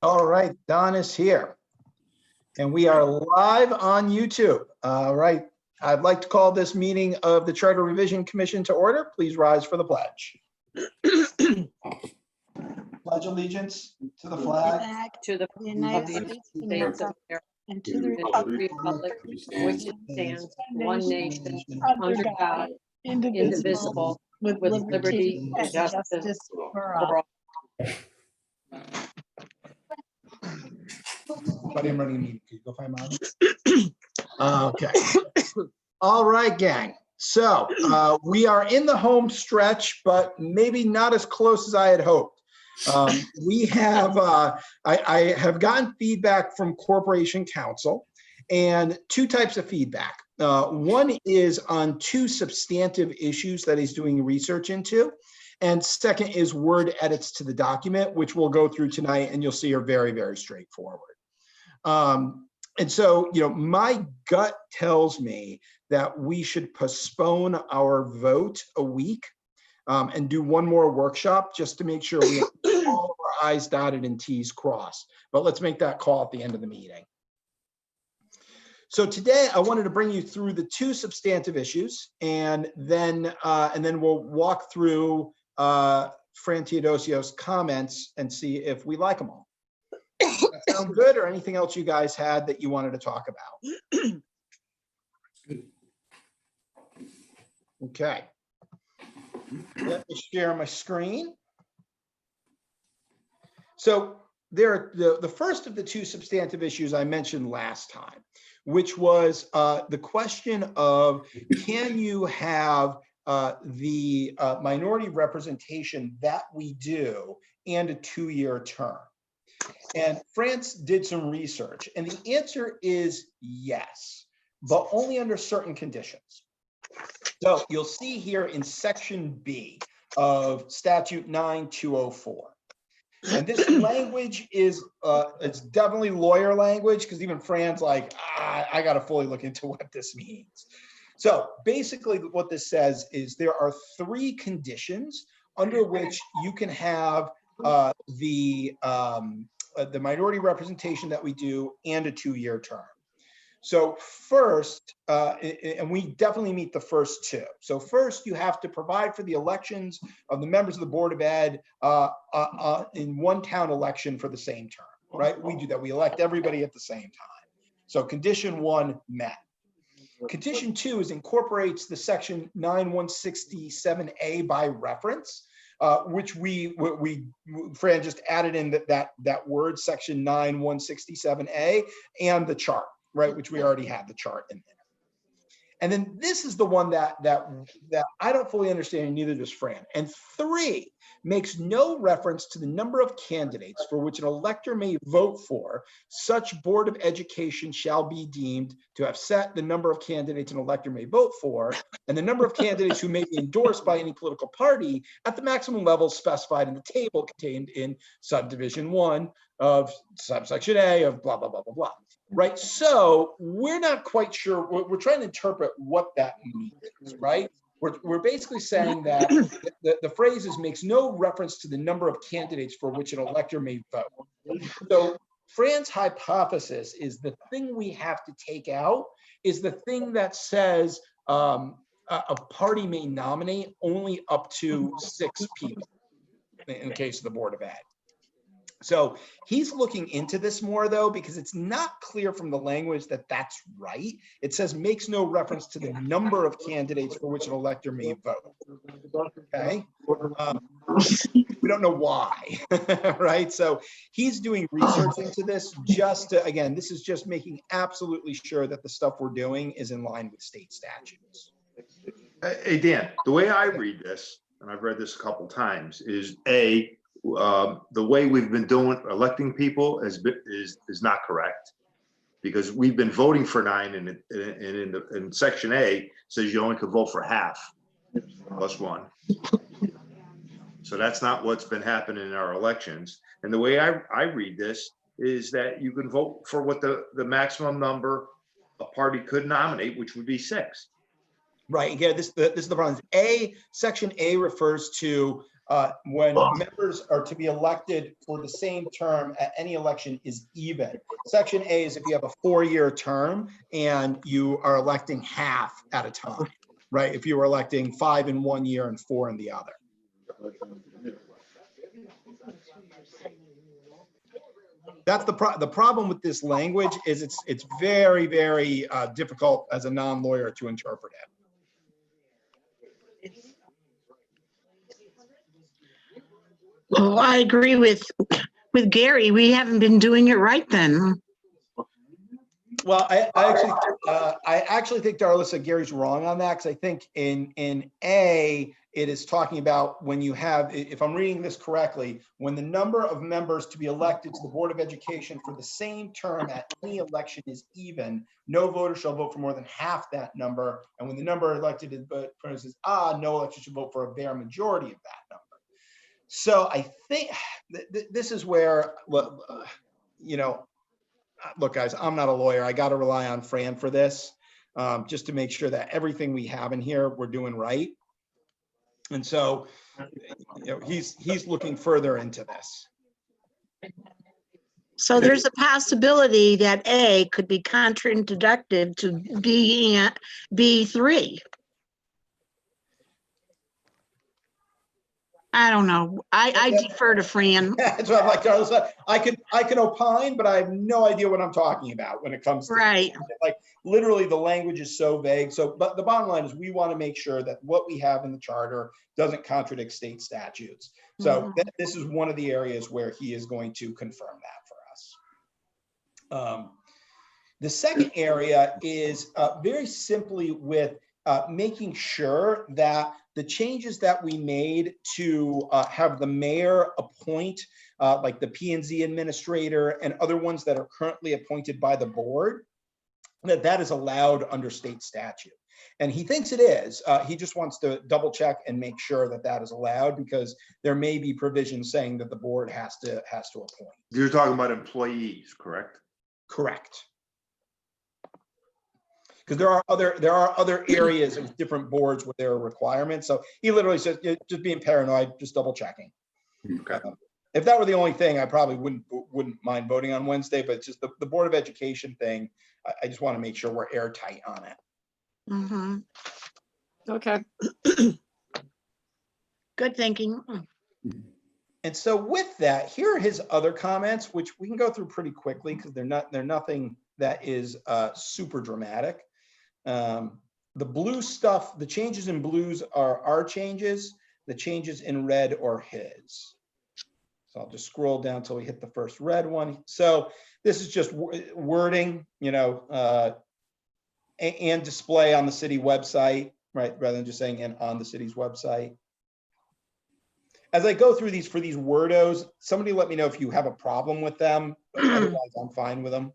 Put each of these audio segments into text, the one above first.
All right, Don is here. And we are live on YouTube. All right, I'd like to call this meeting of the Charter Revision Commission to order. Please rise for the pledge. Pledge allegiance to the flag to the United States of America and to the republic for which it stands, one nation, under God, indivisible, with liberty and justice for all. Buddy, I'm running a meeting. Can you go find mom? Okay. All right, gang. So we are in the home stretch, but maybe not as close as I had hoped. We have, I have gotten feedback from Corporation Counsel, and two types of feedback. One is on two substantive issues that he's doing research into. And second is word edits to the document, which we'll go through tonight, and you'll see are very, very straightforward. And so, my gut tells me that we should postpone our vote a week and do one more workshop just to make sure we have all of our I's dotted and T's crossed. But let's make that call at the end of the meeting. So today I wanted to bring you through the two substantive issues, and then we'll walk through Fran Teodosio's comments and see if we like them all. Does that sound good, or anything else you guys had that you wanted to talk about? Okay. Let me share my screen. So there, the first of the two substantive issues I mentioned last time, which was the question of, can you have the minority representation that we do and a 2-year term? And France did some research, and the answer is yes, but only under certain conditions. So you'll see here in section B of statute 9204. And this language is it's definitely lawyer language, because even Fran's like, I got to fully look into what this means. So basically what this says is there are 3 conditions under which you can have the minority representation that we do and a 2-year term. So first, and we definitely meet the first 2. So first, you have to provide for the elections of the members of the Board of Ed in one town election for the same term, right? We do that. We elect everybody at the same time. So condition 1 met. Condition 2 incorporates the section 9167A by reference, which Fran just added in that word, section 9167A, and the chart, right, which we already have the chart in there. And then this is the one that I don't fully understand, and neither does Fran. And 3 makes no reference to the number of candidates for which an elector may vote for. Such Board of Education shall be deemed to have set the number of candidates an elector may vote for, and the number of candidates who may be endorsed by any political party at the maximum levels specified in the table contained in subdivision 1 of subsection A of blah, blah, blah, blah, blah. Right, so we're not quite sure. We're trying to interpret what that means, right? We're basically saying that the phrases makes no reference to the number of candidates for which an elector may vote. So Fran's hypothesis is the thing we have to take out is the thing that says a party may nominate only up to 6 people in the case of the Board of Ed. So he's looking into this more, though, because it's not clear from the language that that's right. It says makes no reference to the number of candidates for which an elector may vote. Okay. We don't know why, right? So he's doing research into this just to, again, this is just making absolutely sure that the stuff we're doing is in line with state statutes. Hey, Dan, the way I read this, and I've read this a couple times, is the way we've been doing electing people is not correct, because we've been voting for 9, and in section A says you only could vote for half plus 1. So that's not what's been happening in our elections. And the way I read this is that you can vote for what the maximum number a party could nominate, which would be 6. Right. Yeah, this is the problem. Section A refers to when members are to be elected for the same term at any election is even. Section A is if you have a 4-year term and you are electing half at a time, right? If you were electing 5 in 1 year and 4 in the other. That's the problem with this language is it's very, very difficult as a non-lawyer to interpret it. Well, I agree with Gary. We haven't been doing it right then. Well, I actually think, Darla, Gary's wrong on that, because I think in A, it is talking about when you have, if I'm reading this correctly, when the number of members to be elected to the Board of Education for the same term at any election is even, no voter shall vote for more than half that number. And when the number elected is, for instance, no election should vote for a bare majority of that number. So I think this is where, you know, look, guys, I'm not a lawyer. I got to rely on Fran for this, just to make sure that everything we have in here, we're doing right. And so, you know, he's looking further into this. So there's a possibility that A could be counterproductive to B3. I don't know. I defer to Fran. That's what I'm like, Darla, I can opine, but I have no idea what I'm talking about when it comes to Right. like literally the language is so vague. So, but the bottom line is we want to make sure that what we have in the charter doesn't contradict state statutes. So this is one of the areas where he is going to confirm that for us. The second area is very simply with making sure that the changes that we made to have the mayor appoint like the P&Z administrator and other ones that are currently appointed by the board, that is allowed under state statute. And he thinks it is. He just wants to double check and make sure that that is allowed, because there may be provisions saying that the board has to appoint. You're talking about employees, correct? Correct. Because there are other areas of different boards where there are requirements. So he literally says, just being paranoid, just double checking. Okay. If that were the only thing, I probably wouldn't mind voting on Wednesday, but it's just the Board of Education thing. I just want to make sure we're airtight on it. Mm-hmm. Okay. Good thinking. And so with that, here are his other comments, which we can go through pretty quickly because they're nothing that is super dramatic. The blue stuff, the changes in blues are our changes. The changes in red are his. So I'll just scroll down until we hit the first red one. So this is just wording, you know, and display on the city website, right? Rather than just saying and on the city's website. As I go through these for these wordos, somebody let me know if you have a problem with them. Otherwise, I'm fine with them.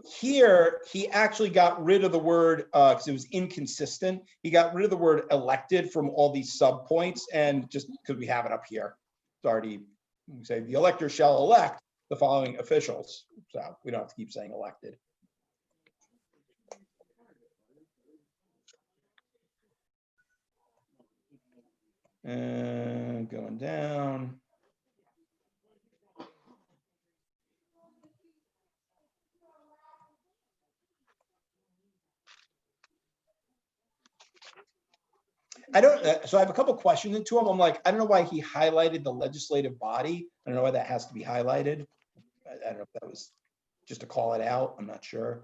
Here, he actually got rid of the word, because it was inconsistent. He got rid of the word elected from all these sub points, and just because we have it up here, it's already, we say the elector shall elect the following officials. So we don't have to keep saying elected. And going down. So I have a couple questions into him. I'm like, I don't know why he highlighted the legislative body. I don't know why that has to be highlighted. I don't know if that was just to call it out. I'm not sure.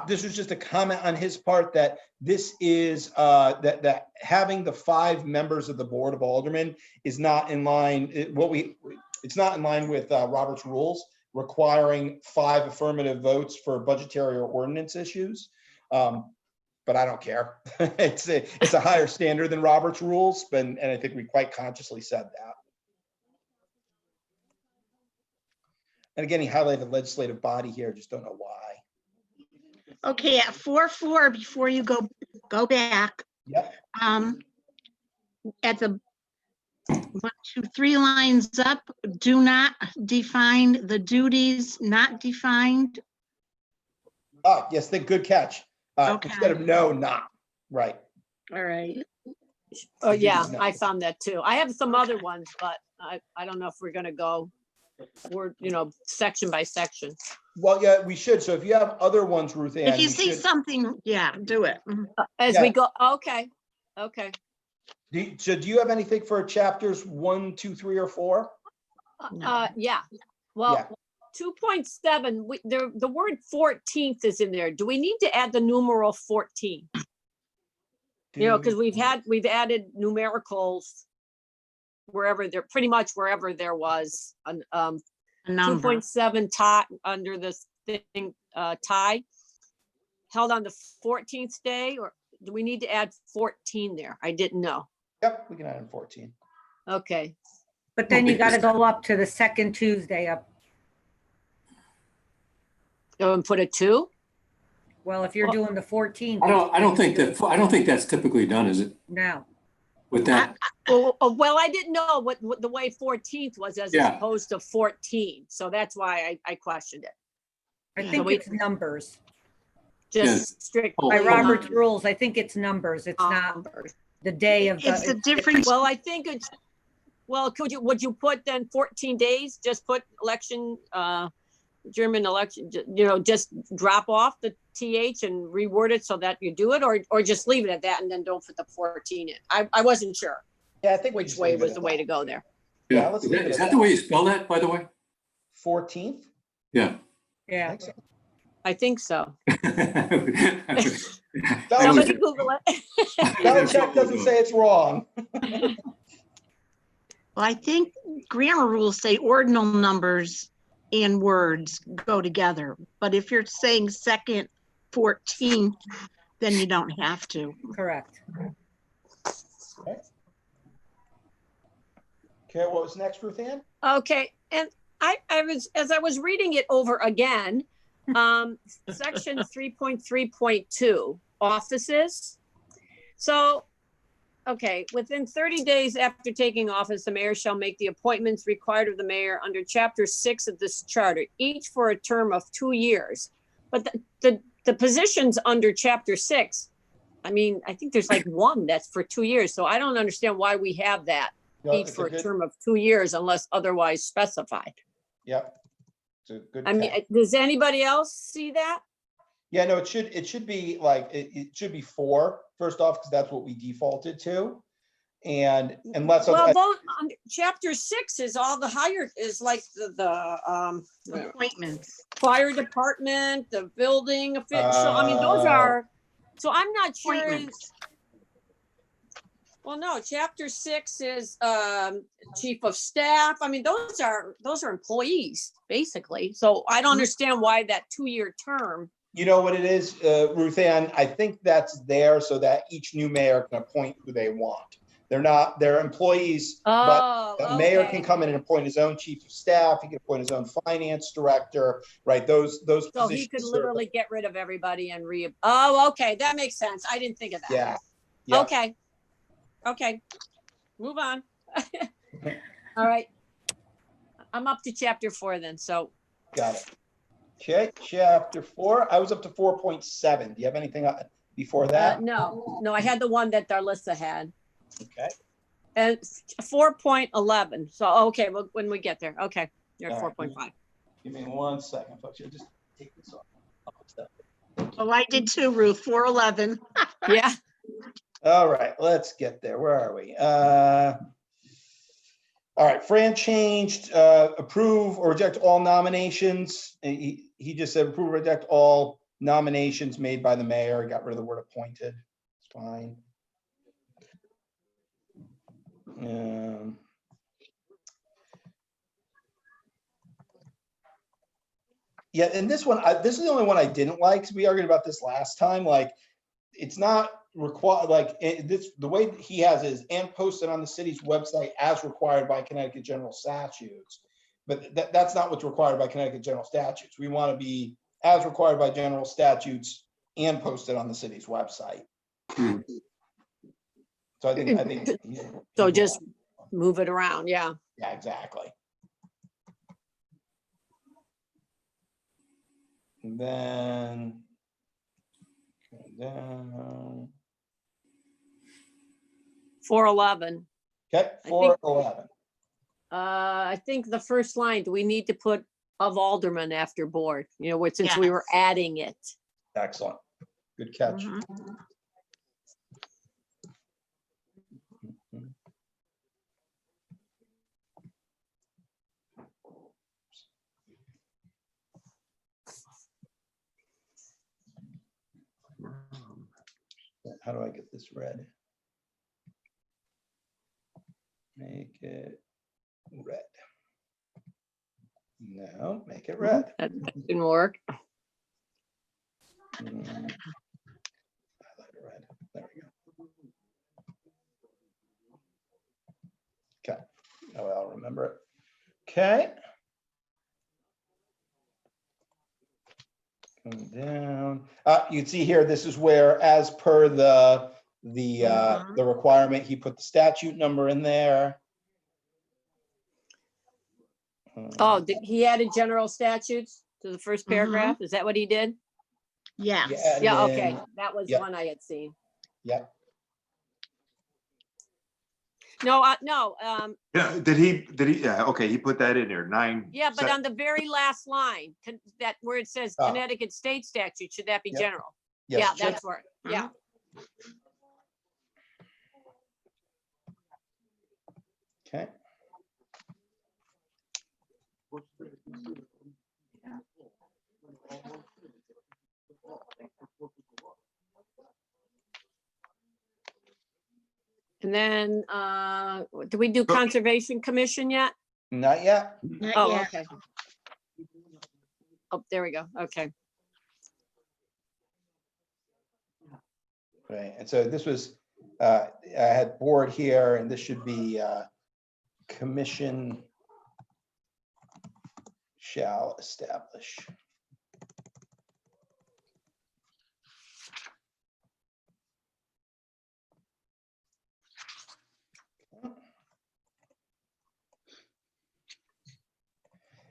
This was just a comment on his part that this is that having the 5 members of the Board of Aldermen is not in line. It's not in line with Robert's rules requiring 5 affirmative votes for budgetary or ordinance issues. But I don't care. It's a higher standard than Robert's rules, and I think we quite consciously said that. And again, he highlighted legislative body here. Just don't know why. Okay, at 4.4, before you go back. Yep. At the 1, 2, 3 lines up, do not define the duties not defined. Yes, good catch. Okay. Instead of no, not. Right. All right. Oh, yeah, No. I found that too. I have some other ones, but I don't know if we're gonna go word, section by section. Well, yeah, we should. So if you have other ones, Ruth Ann, If you we see should- something, yeah, do it. As we go, okay. So do you have anything for chapters 1, 2, 3, or 4? No. Yeah, Yeah. well, 2.7, the word 14th is in there. Do we need to add the numeral 14? Because we've added numericals wherever there, pretty much wherever there was an A number. 2.7 tie under this thing, tie held on the 14th day, or do we need to add 14 there? I didn't know. Yep, we can add in 14. Okay, But then you gotta go up to the second Tuesday up. go and put a 2. Well, if you're doing the 14th. I don't think that's typically done, is it? No. With that, Well, I didn't know what the way 14th was as Yeah. opposed to 14. So that's why I questioned it. I think it's numbers. Just strict. Oh, By okay. Robert's rules, I think it's numbers. It's not numbers. the day of It's the the. difference. Well, I think it's, well, would you put then 14 days? Just put election, German election, just drop off the TH and reword it so that you do it, or just leave it at that and then don't put the 14 in. I wasn't sure Yeah, I think we which just way leave it was at the way to that. go there. Yeah, yeah. let's Is leave that, it is at that the way that. you spell that, by the way? 14th? Yeah. I Yeah. think so. I think so. Double Somebody check- Google it. double check doesn't say it's wrong. Well, I think grammar rules say ordinal numbers and words go together. But if you're saying second 14th, then you don't have to. Correct. Okay, what was next, Ruth Ann? Okay, and I was, as I was reading it over again, section 3.3.2, offices. So, okay, within 30 days after taking office, the mayor shall make the appointments required of the mayor under chapter 6 of this charter, each for a term of 2 years. But the positions under chapter 6, I mean, I think there's like one that's for 2 years. So I don't understand why we have that. No, Each it's for a good- term of 2 years unless otherwise specified. Yep. It's a good I mean, catch. does anybody else see that? Yeah, no, it should be like, it should be 4, first off, because that's what we defaulted to. And unless, Well, chapter 6 is all the higher, is like the Appointments. fire department, the building official. I mean, those are, so I'm not sure. Appointments. Well, no, chapter 6 is chief of staff. I mean, those are employees, basically. So I don't understand why that 2-year term. you know what it is, Ruth Ann? I think that's there so that each new mayor can appoint who they want. They're employees, but the mayor can come in and appoint his own chief of staff. He can appoint his own finance director, right? Those So he positions could serve- literally get rid of everybody and oh, okay, that makes sense. I didn't think of that. Yeah. Yeah. Okay. Move on. All right. I'm up to chapter 4 then, so. Got it. Okay, chapter 4. I was up to 4.7. Do you have anything before that? No, I had the one that Darlissa had. Okay. And 4.11. So, okay, well, when we get there. Okay, you're at All right. 4.5. Give me 1 second, folks. You'll just take this off. Oh, I did too, Ruth, 411. Yeah. All right, let's get there. Where are we? All right, Fran changed, approve or reject all nominations. He just said approve or reject all nominations made by the mayor. He got rid of the word appointed. It's fine. Yeah, and this one, this is the only one I didn't like, because we argued about this last time. Like, it's not required, like, the way he has it is, and posted on the city's website as required by Connecticut general statutes. But that's not what's required by Connecticut general statutes. We want to be as required by general statutes and posted on the city's website. Hmm. So I think. So just move it around. Yeah. Yeah, exactly. And then down. 411. Okay, I think- 411. I think the first line, do we need to put of alderman after board? You know, since we were Yes. adding it. Excellent. Good catch. Mhm. How do I get this red? Make it red. No, make it red. That didn't work. Highlight red. There we go. Okay. Oh, I'll remember it. Okay. Come down. You can see here, this is where, as per the requirement, he put the statute number in there. Oh, he added general statutes to the first paragraph? Is that what he did? Yes. Yeah. Yeah, then- okay. That was yeah. one I had seen. Yeah. No, Yeah, yeah, okay, he put that in there, 9. yeah, but on the very last line, that where it says Ah. Connecticut state statute, should that be Yep. general? Yes, Yeah, check. that's where, yeah. Okay. And then, do we do Conservation Commission yet? Not yet. Not Oh, yet. okay. Oh, there we go. Okay. Right, and so this was, I had board here, and this should be commission shall establish.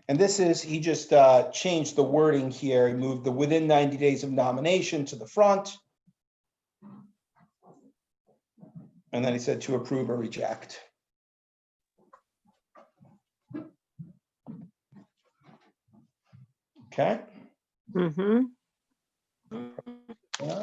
And this is, he just changed the wording here. He moved the within 90 days of nomination to the front. And then he said to approve or reject. Okay. Mm-hmm. Yeah.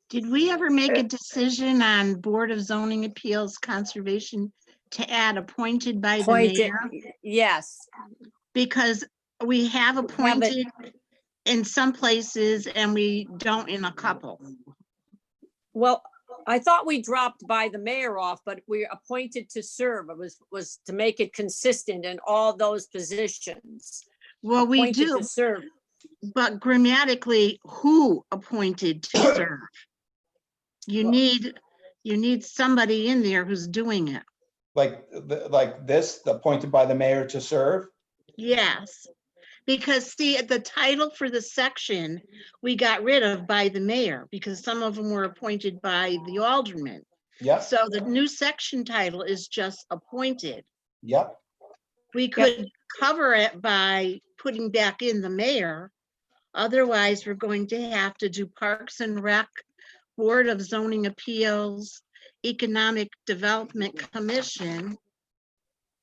Did we ever make a decision on Board of Zoning Appeals Conservation to add appointed by the Appointed, mayor? yes. Because we have appointed in some places and we don't in a couple. Well, I thought we dropped by the mayor off, but we appointed to serve. It was to make it consistent in all those positions. Well, we Appointed do, to serve. but grammatically, who appointed to serve? You need somebody in there who's doing it. Like this, appointed by the mayor to serve. Yes, because see, the title for the section, we got rid of by the mayor because some of them were appointed by the alderman. Yep, So the new section title is just appointed. yep. We could cover it by putting back in the mayor. Otherwise, we're going to have to do Parks and Rec, Board of Zoning Appeals, Economic Development Commission,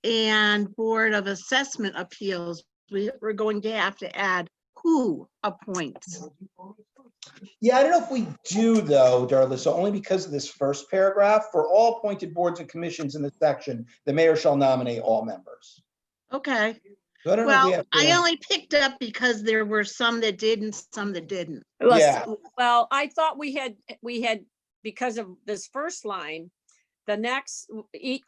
and Board of Assessment Appeals. We're going to have to add who appoints. Yeah, I don't know if we do though, Darla, so only because of this first paragraph, for all appointed boards and commissions in this section, the mayor shall nominate all members. Okay, So I don't know if we well, have I to- only picked up because there were some that did and some that didn't. Yeah. Well, I thought we had, because of this first line, the next,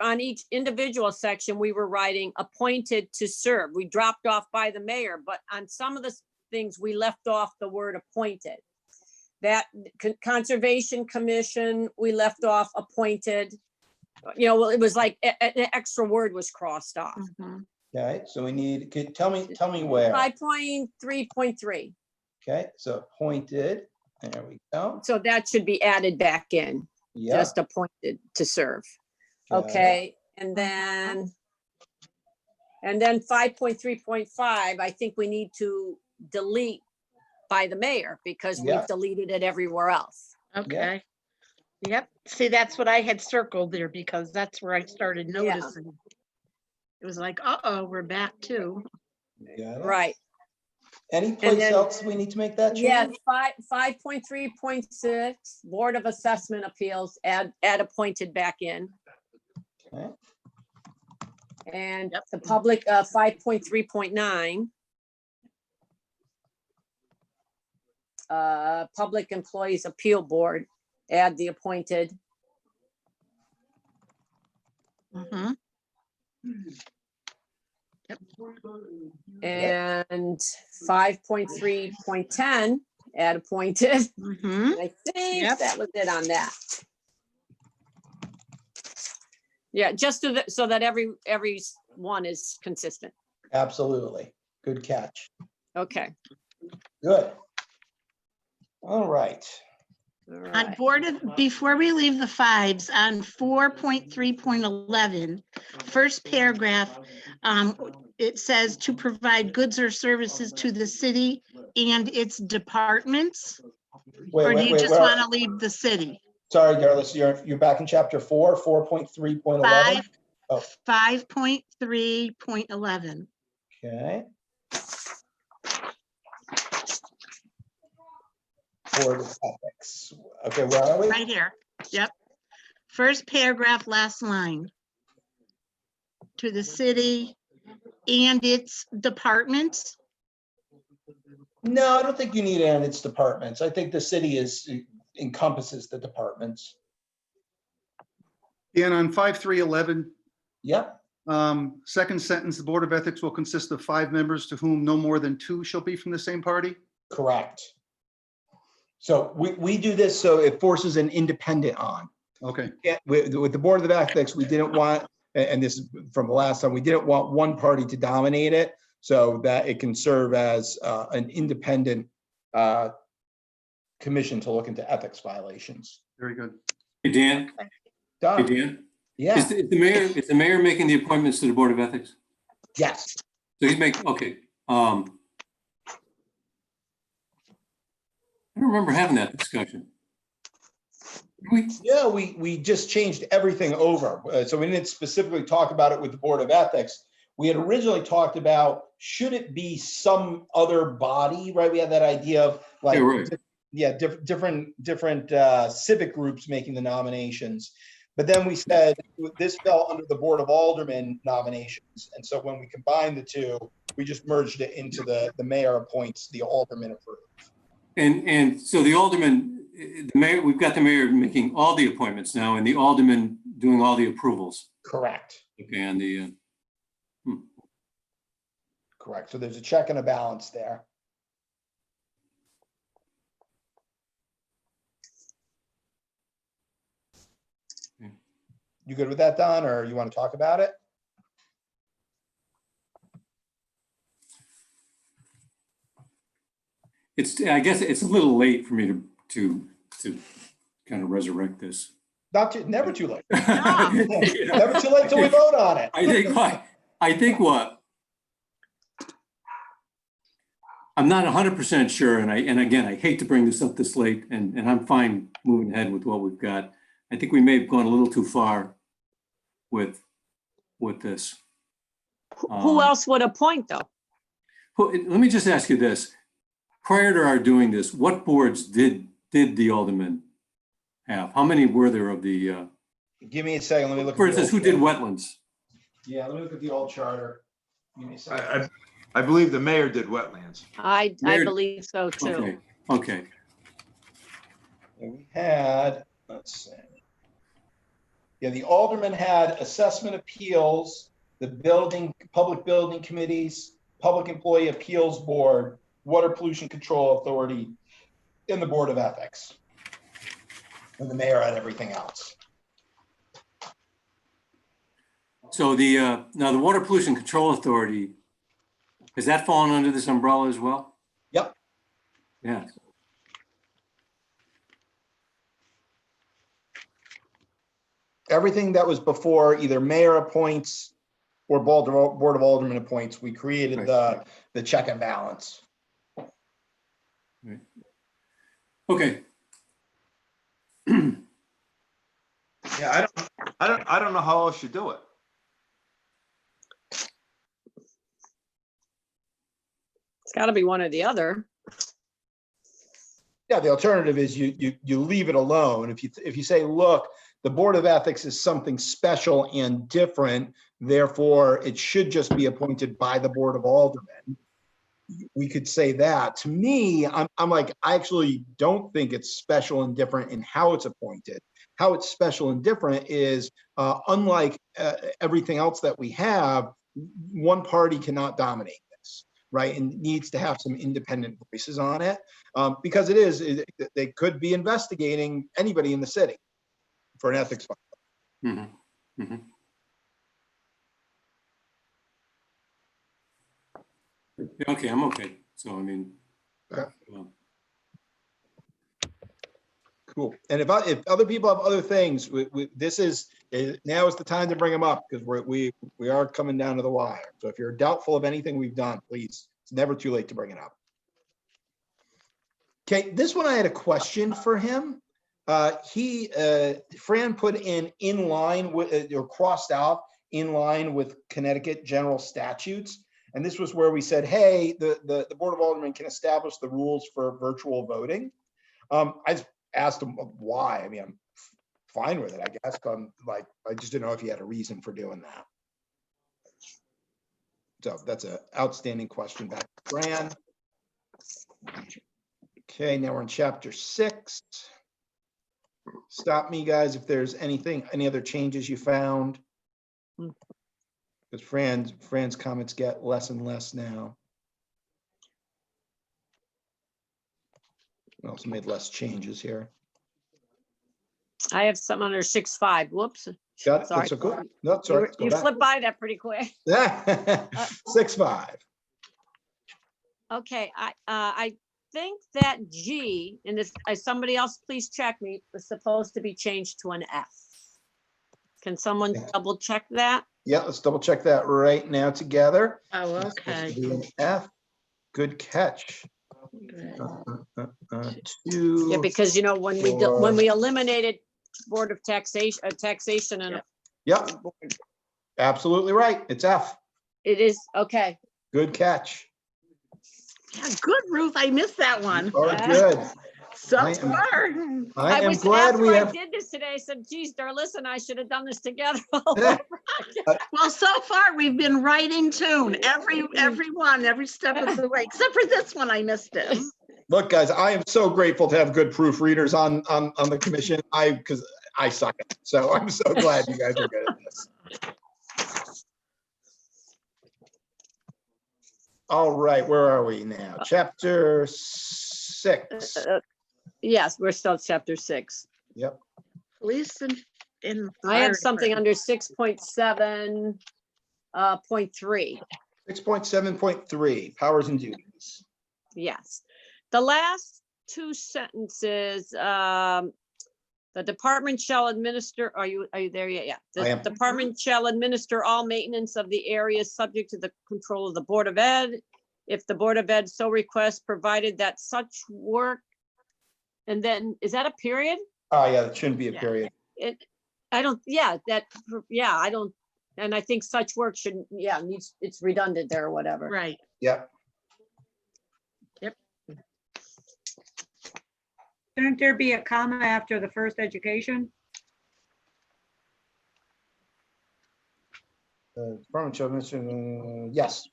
on each individual section, we were writing appointed to serve. We dropped off by the mayor, but on some of the things, we left off the word appointed. That Conservation Commission, we left off appointed. You know, well, it was like an extra word was crossed off. Mhm. Okay, so we need, tell me where. 5.3.3. Okay, so appointed, there we go. So that should be added back in, Yeah. just appointed to serve. got it. Okay, and then 5.3.5, I think we need to delete by the mayor because Yeah. we've deleted it everywhere else. Okay. Yep. See, that's what I had circled there because that's where I started Yeah. noticing. It was like, uh-oh, we're back too. Got it. Right. Any place then- else we need to make that Yeah, change? 5.3.6, Board of Assessment Appeals, add appointed back in. Okay. And Yep. the public, 5.3.9. Public Employees Appeal Board, add the appointed. Mhm. And 5.3.10, add appointed. Mhm. And I think Yep. that was it on that. Yeah, just so that every one is consistent. Absolutely. Good catch. Okay. Good. All right. All On right. board of, before we leave the fives, on 4.3.11, first paragraph, it says to provide goods or services to the city and its departments, or do you just where- want to leave the city? Sorry, Darlis, you're back in chapter 4, 4.3.11. Oh. 5.3.11. Okay. Board of Ethics. Okay, where are we? Right here. Yep. First paragraph, last line. To the city and its departments. No, I don't think you need it in its departments. I think the city encompasses the departments. And on 5.3.11, Yep, second sentence, the Board of Ethics will consist of 5 members to whom no more than 2 shall be from the same party. correct. So we do this so it forces an independent on. Okay, Yeah, with the Board of Ethics, we didn't want, and this is from the last time, we didn't want one party to dominate it so that it can serve as an independent commission to look into ethics violations. very good. Hey, Dan, hey, Done. Dan, Yeah, is the mayor making the appointments to the Board of Ethics? yes. So he's making, okay. I don't remember having that discussion. Did we? Yeah, we just changed everything over. So we didn't specifically talk about it with the Board of Ethics. We had originally talked about, should it be some other body, right? We had that idea of like, Yeah, right. yeah, different civic groups making the nominations. But then we said this fell under the Board of Aldermen nominations. And so when we combined the two, we just merged it into the mayor appoints, the alderman approve. And so the alderman, the mayor, we've got the mayor making all the appointments now and the alderman doing all the approvals. Correct. Okay, and the, Correct. So there's a check and a balance there. Okay. You good with that, Don, or you want to talk about it? I guess it's a little late for me to kind of resurrect this. Never too late. No. Never too late till we vote on it. I think what I'm not 100% sure, and again, I hate to bring this up this late, and I'm fine moving ahead with what we've got. I think we may have gone a little too far with this. Who else would appoint though? Let me just ask you this. Prior to our doing this, what boards did the aldermen have? How many were there of the, Give me a second. Let me look. for at the instance, old who did charter. wetlands? Yeah, let me look at the old charter. Give me a second. I believe the mayor did wetlands. I Mayor- believe so too. Okay. And we had, let's see. Yeah, the alderman had assessment appeals, the public building committees, public employee appeals board, water pollution control authority, and the Board of Ethics. And the mayor had everything else. So now the Water Pollution Control Authority, has that fallen under this umbrella as well? Yep. Yeah. Everything that was before either mayor appoints or Board of Aldermen appoints, we created Right. the check and balance. Yeah. Okay. Yeah, I don't know how else you do it. It's got to be one or the other. Yeah, the alternative is you leave it alone. If you say, look, the Board of Ethics is something special and different, therefore it should just be appointed by the Board of Aldermen. We could say that. To me, I'm like, I actually don't think it's special and different in how it's appointed. How it's special and different is, unlike everything else that we have, one party cannot dominate this, right? And needs to have some independent voices on it, because they could be investigating anybody in the city for an ethics violation. Mhm, mhm. Okay, I'm okay. So, I mean. Okay. well, Cool. And if other people have other things, now is the time to bring them up, because we are coming down to the wire. So if you're doubtful of anything we've done, please, it's never too late to bring it up. Okay, this one I had a question for him. Fran put in line with, or crossed out in line with Connecticut general statutes. And this was where we said, hey, the Board of Aldermen can establish the rules for virtual voting. I asked him why. I mean, I'm fine with it, I guess. But I just didn't know if he had a reason for doing that. So that's an outstanding question back to Fran. Okay, now we're in chapter 6. Stop me, guys, if there's any other changes you found. Because Fran's comments get less and less now. I also made less changes here. I have some under 6.5. Whoops. Got it. Sorry. That's okay. No, it's all right. You flipped by that pretty quick. 6.5. Okay, I think that G, and if somebody else please check me, was supposed to be changed to an F. Can someone double check that? Yeah, let's double check that right now together. Oh, It's supposed to okay. be an F. Good catch. Good. Two. Yeah, because when we eliminated Board of Taxation and Yep, absolutely right. It's F. it is, okay. Good catch. Yeah, good, Ruth. I missed that one. All right, good. So I am- far. I am was glad after we I have. did this today, I said, geez, Darlissa and I should have done this together. Well, so far, we've been right in tune. Every step of the way, except for this one, I missed it. Look, guys, I am so grateful to have good proofreaders on the commission. Because I suck at it. So I'm so glad you guys are good at this. All right, where are we now? Chapter 6. Yes, we're still at chapter 6. Yep. Police and I fire have something department. under 6.7, 0.3. 6.7.3, powers and duties. Yes. The last two sentences, the department shall administer, are you there yet? Yeah. I am. The department shall administer all maintenance of the areas subject to the control of the Board of Ed. If the Board of Ed so requests, provided that such work, and then, is that a period? Oh, yeah, it shouldn't be a Yeah. period. I don't, I don't, and I think such work should, it's redundant there or whatever. Right. Yep. Shouldn't there be a comma after the first education? Department shall administer, yes.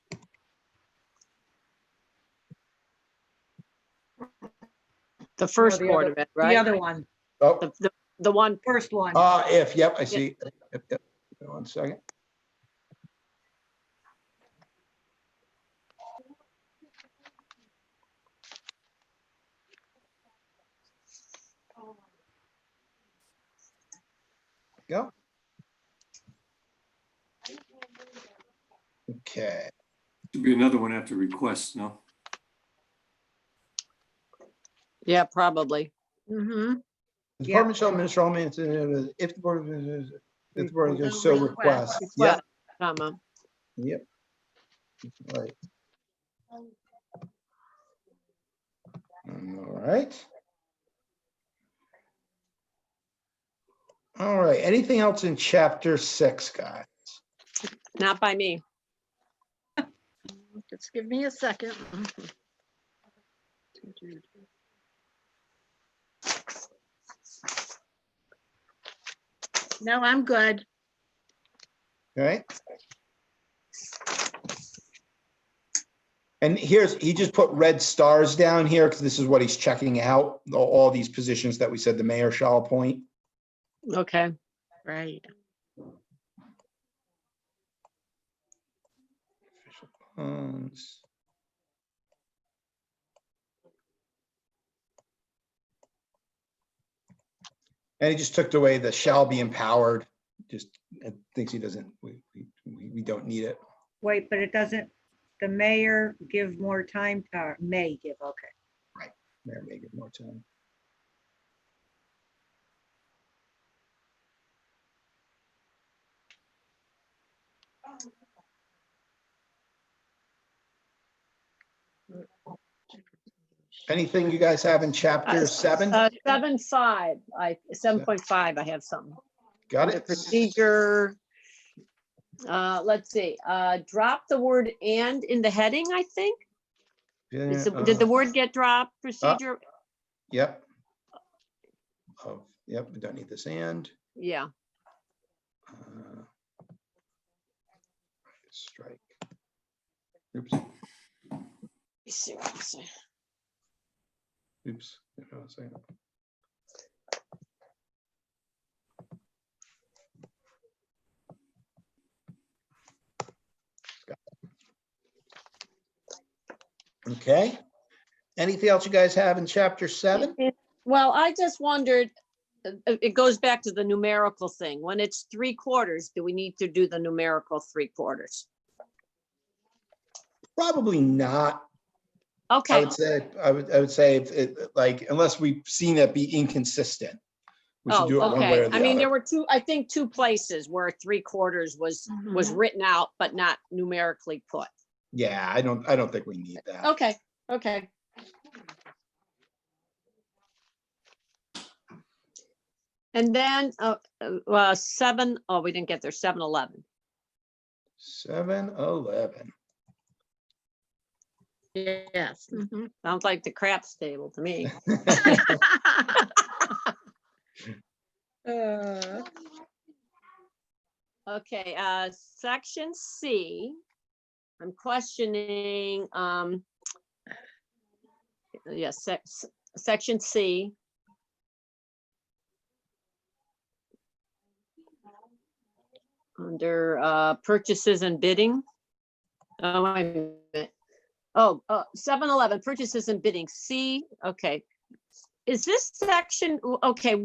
The first No, the Board other- of Ed, The right? other one, Oh, The one, first one. if, yep, I see. Yep. 1 second. Go. Okay. Should be another one after requests, no? yeah, probably. Mm-hmm. The department shall administer all maintenance if the board so requests. Yep. Comma. Yep. Right. All right. All right, anything else in chapter 6, guys? Not by me. Just give me a second. No, I'm good. All right. And he just put red stars down here because this is what he's checking out, all these positions that we said the mayor shall appoint. Okay. Right. Official funds. And he just took away the shall be empowered, just thinks he doesn't, we don't need it. Wait, but it doesn't, the mayor give more time, or may give, okay. Mayor may give more time. Anything you guys have in chapter 7? 7.5, 7.5, I have something. Got The it? procedure. Let's see, drop the word and in the heading, I think. Did the word get dropped? Procedure? Yep. Oh, yep, we don't need this and. Yeah. Strike. Oops, Seriously. oops. Hang on a second. Okay. Anything else you guys have in chapter 7? Well, I just wondered, it goes back to the numerical thing. When it's 3/4, do we need to do the numerical 3/4? Probably not. I Okay. would say like, unless we've seen it be inconsistent. We should Oh, do it one way okay. or the I mean, there other. were I think two places where 3/4 was written out, but not numerically put. Yeah, I don't think we need that. Okay, okay. And then, 7, oh, we didn't get there, 7-11. 7-11. Yes. Mhm. Sounds like the craps table to me. Okay, section C, I'm questioning, yes, section C. Under purchases and bidding. Oh, wait a minute. Oh, 7-11, purchases and bidding, C, okay. Is this section, okay,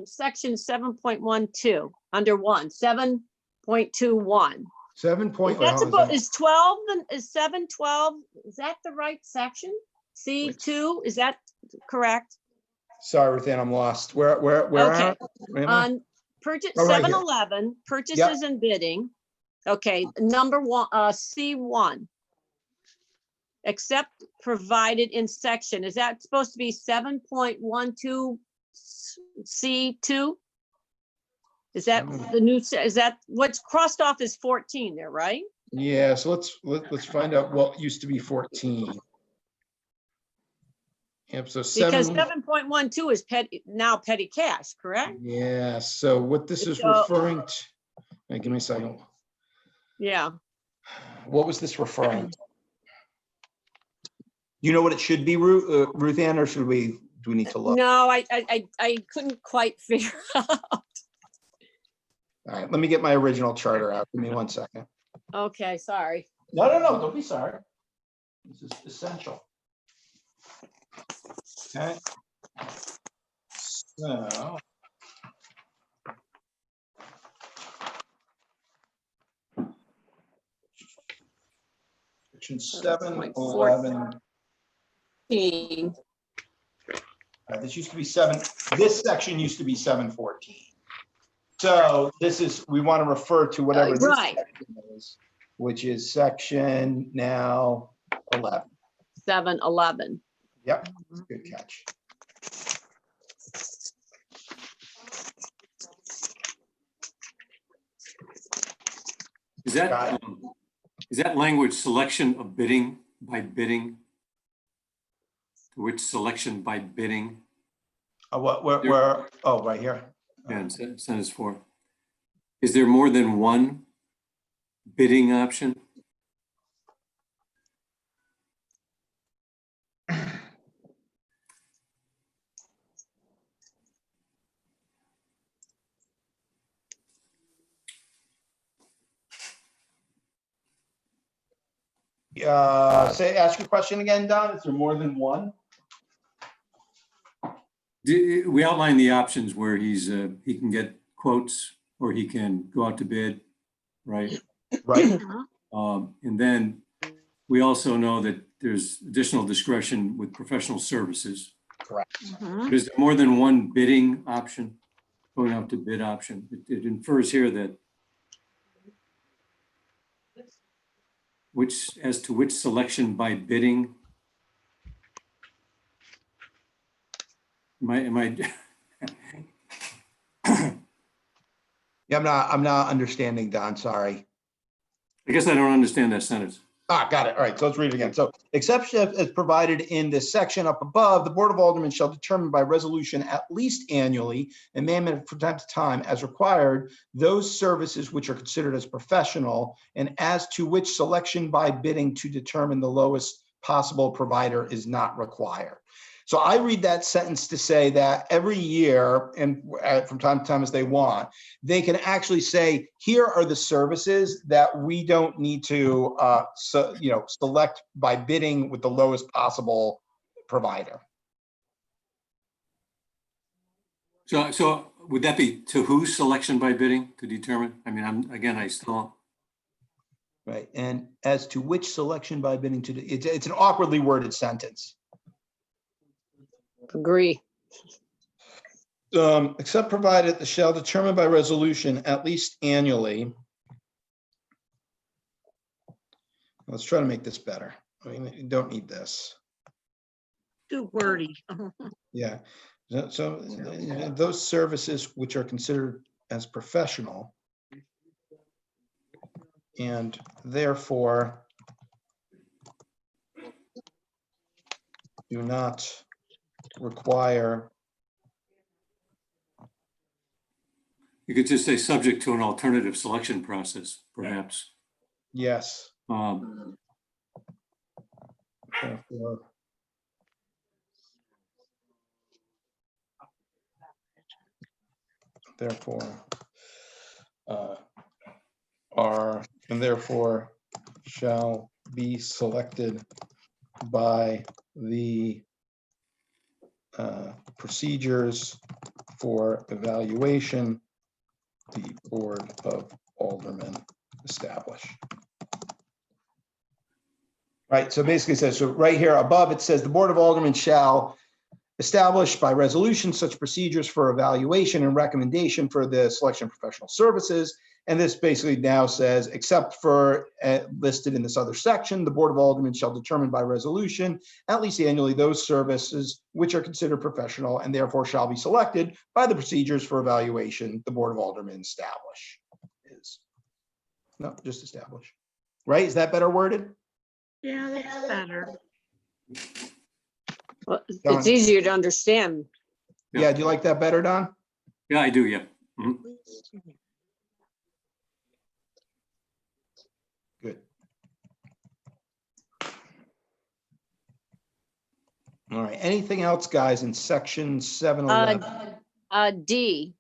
section 7.12, under 7.21. 7 point. wait, That's hold on a about, is 12, is 712, is that the right section? C2, is that correct? Sorry, Ruth Ann, I'm lost. Where Okay. where am I? On purchase, Oh, right here. 7-11, purchases and bidding. Okay, number 1, C1. Except provided in section, is that supposed to be 7.12 C2? Is that the new, is that what's crossed off is 14 there, right? Yeah, so let's find out what used to be 14. Yep, so Because 7. 7.12 is now petty cash, correct? Yeah, so what this is So- referring to, wait, give me a second. Yeah. What was this referring to? You know what it should be, Ruth Ann, or do we need to look? No, I couldn't quite figure out. All right, let me get my original charter out. Give me 1 second. Okay, sorry. No, don't be sorry. This is essential. Okay. So. Section 7.11. This used to be 7. This section used to be 714. So this is, we want to refer to whatever this Right. section is, which is section now 11. 7-11. Yep, good catch. Is that, is that language selection of bidding by bidding? To which selection by bidding? Where, oh, right here. And sentence 4. Is there more than one bidding option? Ask your question again, Don. Is there more than one? We outlined the options where he can get quotes or he can go out to bid, right? Right. And then we also know that there's additional discretion with professional services. Correct. But is there more than one bidding option, going out to bid option? It infers here that as to which selection by bidding. Am I Yeah, I'm not understanding, Don, sorry. I guess I don't understand that sentence. Got it. All right, so let's read it again. So exception as provided in this section up above, the Board of Aldermen shall determine by resolution at least annually, amendment from time to time as required, those services which are considered as professional and as to which selection by bidding to determine the lowest possible provider is not required. So I read that sentence to say that every year and from time to time as they want, they can actually say, here are the services that we don't need to select by bidding with the lowest possible provider. So would that be to whose selection by bidding to determine? I mean, I still. Right, and as to which selection by bidding to, it's an awkwardly worded sentence. Agree. Except provided the shall determine by resolution at least annually. Let's try to make this better. I mean, you don't need this. Too wordy. Yeah. So those services which are considered as professional and therefore do not require. You could just say subject to an alternative selection process, perhaps. Yes. Therefore, are and therefore shall be selected by the procedures for evaluation the Board of Aldermen establish. Right, so basically it says, so right here above it says the Board of Aldermen shall establish by resolution such procedures for evaluation and recommendation for the selection of professional services. And this basically now says, except for listed in this other section, the Board of Aldermen shall determine by resolution, at least annually, those services which are considered professional and therefore shall be selected by the procedures for evaluation the Board of Aldermen establish. No, just establish. Right? Is that better worded? Yeah, that's better. Well, Don. it's easier to understand. Yeah, do you like that better, Don? Yeah, I do, yeah. Mhm. Good. All right, anything else, guys, in section 711? D,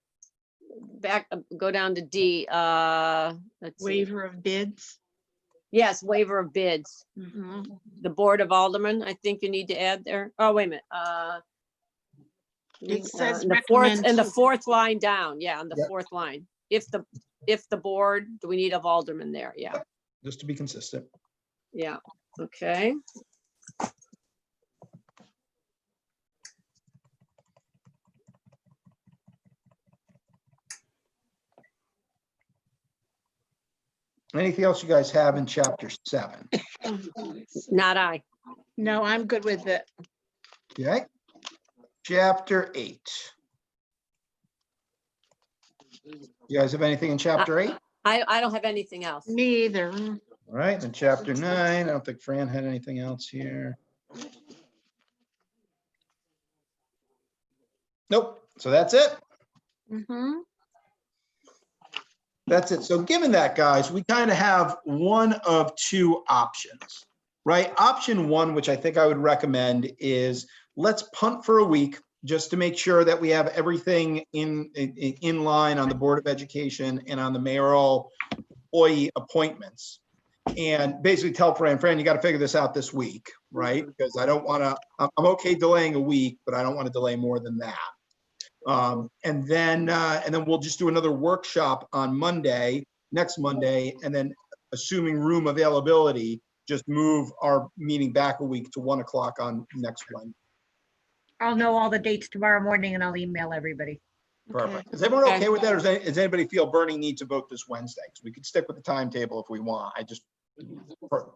go down to D. Let's see. Waiver of bids. Yes, waiver of bids. Mhm. The Board of Aldermen, I think you need to add there. Oh, wait a minute. It says in the fourth line down. Yeah, on the Yep. fourth line. If the board, do we need of alderman there? Yeah, Just to be consistent. yeah. Okay. Anything else you guys have in chapter 7? Not I. No, I'm good with it. Okay. Chapter 8. You guys have anything in chapter 8? I don't have anything else. Me either. All right, and chapter 9, I don't think Fran had anything else here. Nope, so that's it. Mhm. That's it. So given that, guys, we kind of have one of two options, right? Option one, which I think I would recommend, is let's punt for a week just to make sure that we have everything in line on the Board of Education and on the mayoral employee appointments. And basically tell Fran, you got to figure this out this week, right? Because I don't want to, I'm okay delaying a week, but I don't want to delay more than that. And then we'll just do another workshop on Monday, next Monday, and then assuming room availability, just move our meeting back a week to 1 o'clock on next Wednesday. I'll know all the dates tomorrow morning and I'll email everybody. Perfect. Is everyone Okay. okay with that? Or does anybody feel burning need to vote this Wednesday? Because we could stick with the timetable if we want. I just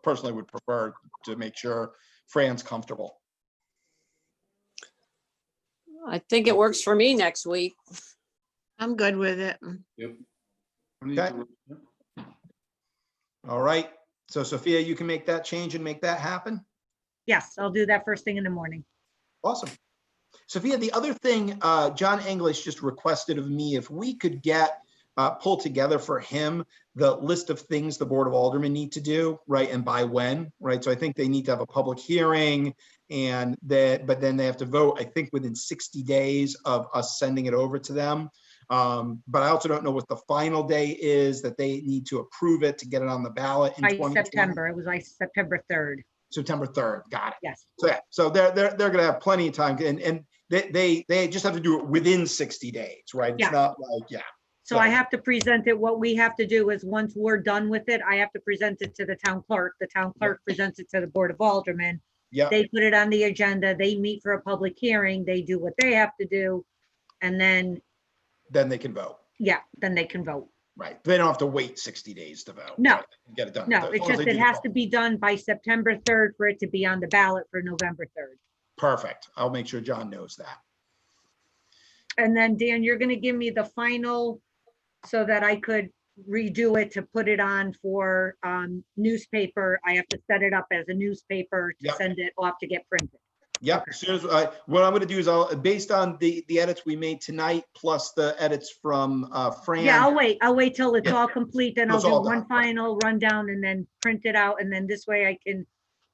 personally would prefer to make sure Fran's comfortable. I think it works for me next week. I'm good with it. Okay. All right. So Sophia, you can make that change and make that happen? Yes, I'll do that first thing in the morning. Awesome. Sophia, the other thing, John English just requested of me, if we could get, pull together for him the list of things the Board of Aldermen need to do, right? And by when, right? So I think they need to have a public hearing and that, but then they have to vote, I think within 60 days of us sending it over to them. But I also don't know what the final day is that they need to approve it to get it on the ballot in By 2020. September, it was like September 3rd. September 3rd, got it. Yes. So yeah, so they're gonna have plenty of time and they just have to do it within 60 days, right? It's Yeah. not like, yeah, So I have to present it. What we have to do is once we're done with it, I have to present it to the town clerk. The town clerk presents it to the Board of Aldermen. yeah, They put it on the agenda. They meet for a public hearing. They do what they have to do. And then, then they can vote, yeah, then they can vote. right? They don't have to wait 60 days to vote. No. right? Get it done. No, As it's long as just, they it do the has vote. to be done by September 3rd for it to be on the ballot for November 3rd. Perfect. I'll make sure John knows that. And then Dan, you're gonna give me the final so that I could redo it to put it on for newspaper. I have to set it up as a newspaper to Yep. send it off to get printed. Yep, Okay. as soon as, what I'm gonna do is based on the edits we made tonight, plus the edits from Fran. Yeah, I'll wait till it's Yeah. all complete, then I'll It's do all one done. final rundown and then print it out, and then this way I can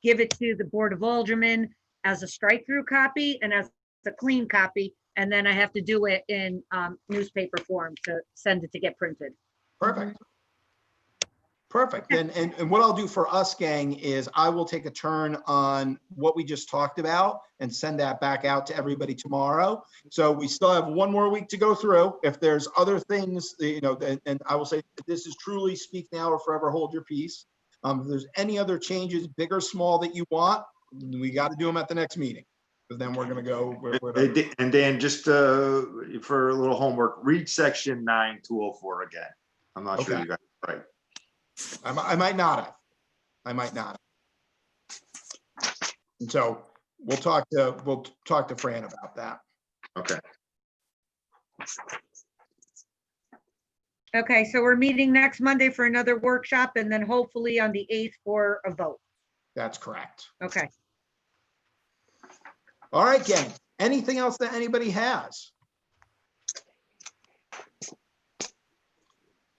give it to the Board of Aldermen as a strike-through copy and as a clean copy, and then I have to do it in newspaper form to send it to get printed. Perfect. Perfect. And what I'll do for us, gang, is I will take a turn on what we just talked about and send that back out to everybody tomorrow. So we still have one more week to go through. If there's other things, you know, and I will say, this is truly speak now or forever hold your peace. If there's any other changes, big or small, that you want, we got to do them at the next meeting. Because then we're going to go. And Dan, just for a little homework, read section 9204 again. I'm not sure Okay. you got it right. I might not have. I might not have. And so we'll talk to Fran about that. Okay. Okay, so we're meeting next Monday for another workshop, and then hopefully on the 8th for a vote. That's correct. Okay. All right, gang. Anything else that anybody has?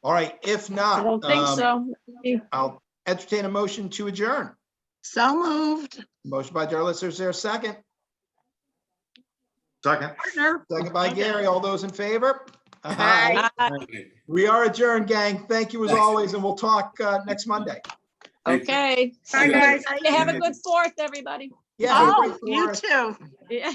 All right, if I not, don't think so. I'll entertain a motion to adjourn. So moved. Motion by Darla, is there a second? Second. Partner. Second by Gary. All those in favor? Aye. We are adjourned, gang. Thank you as always, and we'll talk next Monday. Okay. Bye, guys. Have a good 4th, everybody. Yeah. have a Oh, great you Fourth. too. Yeah.